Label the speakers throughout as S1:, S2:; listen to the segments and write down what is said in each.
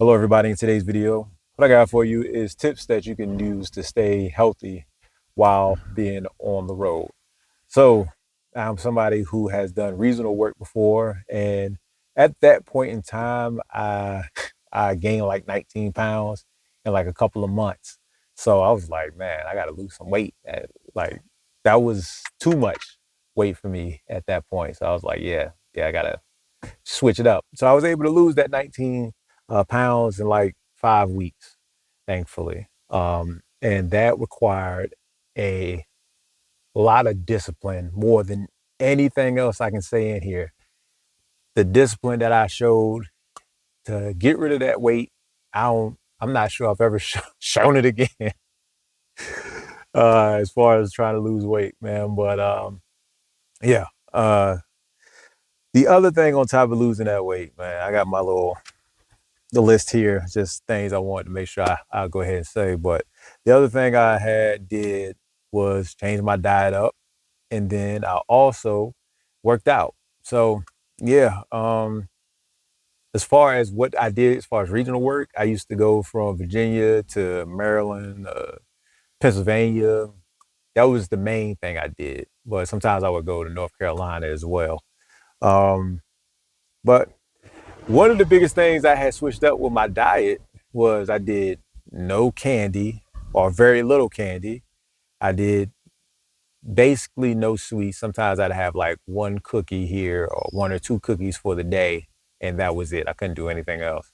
S1: Hello everybody, in today's video, what I got for you is tips that you can use to stay healthy while being on the road. So I'm somebody who has done regional work before, and at that point in time, I gained like 19 pounds in like a couple of months. So I was like, man, I gotta lose some weight. Like that was too much weight for me at that point. So I was like, yeah, I gotta switch it up. So I was able to lose that 19 pounds in like 5 weeks, thankfully. And that required a lot of discipline more than anything else I can say in here. The discipline that I showed to get rid of that weight, I'm not sure I've ever shown it again as far as trying to lose weight, man. But yeah. The other thing on top of losing that weight, man, I got the list here, just things I wanted to make sure I'll go ahead and say. But the other thing I had did was change my diet up, and then I also worked out. So yeah, as far as what I did as far as regional work, I used to go from Virginia to Maryland, Pennsylvania. That was the main thing I did. But sometimes I would go to North Carolina as well. Um, but one of the biggest things I had switched up with my diet was I did no candy or very little candy. I did basically no sweets. Sometimes I'd have like one cookie here or one or two cookies for the day, and that was it. I couldn't do anything else.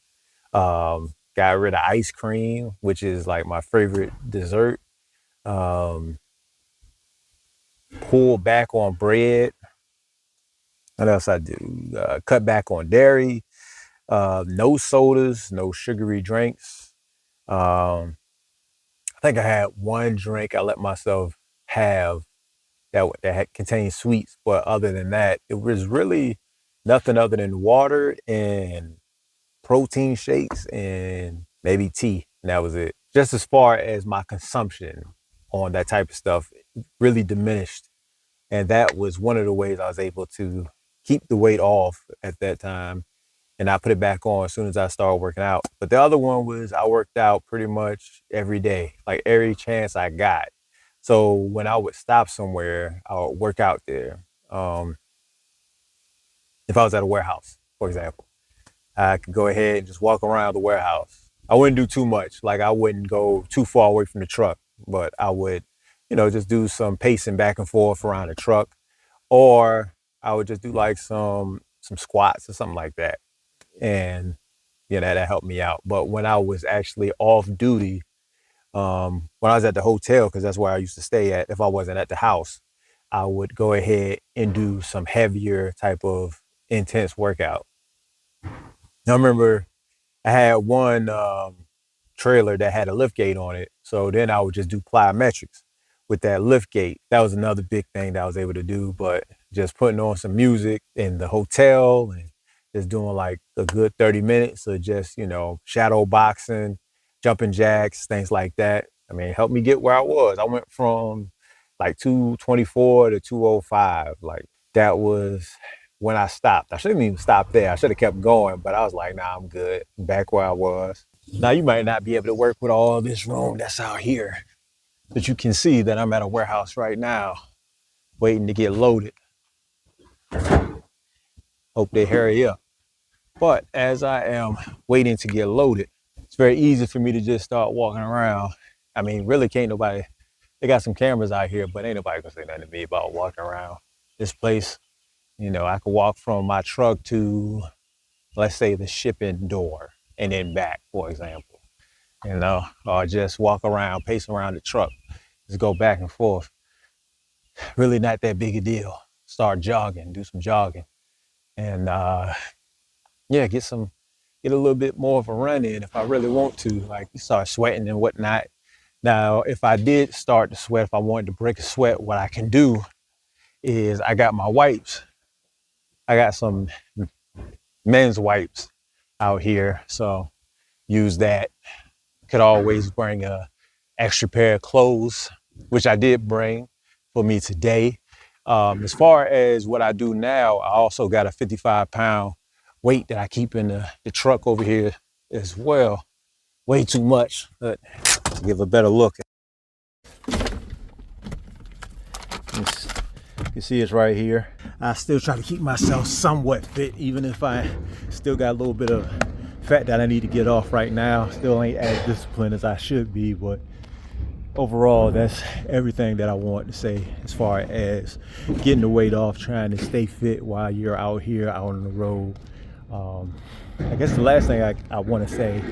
S1: Got rid of ice cream, which is like my favorite dessert. Um, Pulled back on bread. What else I do? Cut back on dairy. No sodas, no sugary drinks. Um, I think I had one drink I let myself have that contained sweets, but other than that, it was really nothing other than water and protein shakes and maybe tea, and that was it. Just as far as my consumption on that type of stuff really diminished, and that was one of the ways I was able to keep the weight off at that time, and I put it back on as soon as I started working out. But the other one was I worked out pretty much every day, like every chance I got. So when I would stop somewhere, I would work out there. If I was at a warehouse, for example, I could go ahead and just walk around the warehouse. I wouldn't do too much. Like I wouldn't go too far away from the truck, but I would, just do some pacing back and forth around the truck, or I would just do like some squats or something like that. And that helped me out. But when I was actually off duty, when I was at the hotel, because that's where I used to stay at, if I wasn't at the house, I would go ahead and do some heavier type of intense workout. Now, I remember I had one trailer that had a lift gate on it. So then I would just do plyometrics with that lift gate. That was another big thing that I was able to do. But just putting on some music in the hotel and just doing like a good 30 minutes of just, shadow boxing, jumping jacks, things like that. I mean, it helped me get where I was. I went from like 224 to 205. Like that was when I stopped. I shouldn't even stop there. I should have kept going, but I was like, nah, I'm good. I'm back where I was. Now you might not be able to work with all this room that's out here, but you can see that I'm at a warehouse right now, waiting to get loaded. Hope they hurry up. But as I am waiting to get loaded, it's very easy for me to just start walking around. I mean, really can't nobody, they got some cameras out here, but ain't nobody gonna say nothing to me about walking around this place. I could walk from my truck to, let's say, the shipping door and then back, for example, or just walk around, pace around the truck, just go back and forth. Really not that big a deal. Start jogging, do some jogging, and yeah, get a little bit more of a run in if I really want to. Like you start sweating and whatnot. Now, if I did start to sweat, if I wanted to break a sweat, what I can do is I got my wipes. I got some men's wipes out here, so use that. Could always bring a extra pair of clothes, which I did bring for me today. As far as what I do now, I also got a 55-pound weight that I keep in the truck over here as well. Way too much, but give a better look. You can see it's right here. I still try to keep myself somewhat fit, even if I still got a little bit of fat that I need to get off right now. Still ain't as disciplined as I should be, but overall, that's everything that I want to say as far as getting the weight off, trying to stay fit while you're out here, out on the road. I guess the last thing I want to say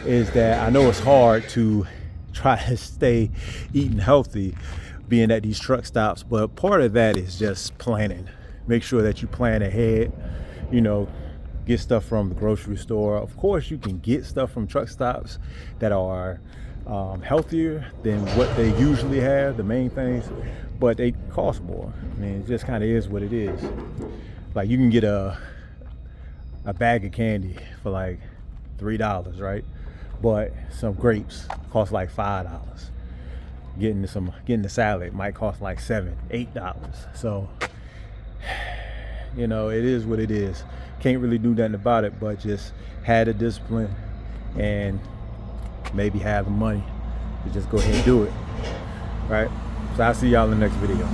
S1: is that I know it's hard to try to stay eating healthy being at these truck stops, but part of that is just planning. Make sure that you plan ahead, you know, get stuff from the grocery store. Of course, you can get stuff from truck stops that are healthier than what they usually have, the main things, but they cost more. I mean, it just kind of is what it is. Like, you can get a bag of candy for like $3, right? But some grapes cost like $5. Getting the salad might cost like $7, $8. So, you know, it is what it is. Can't really do nothing about it, but just have the discipline and maybe have the money to just go ahead and do it, right? So I'll see y'all in the next video.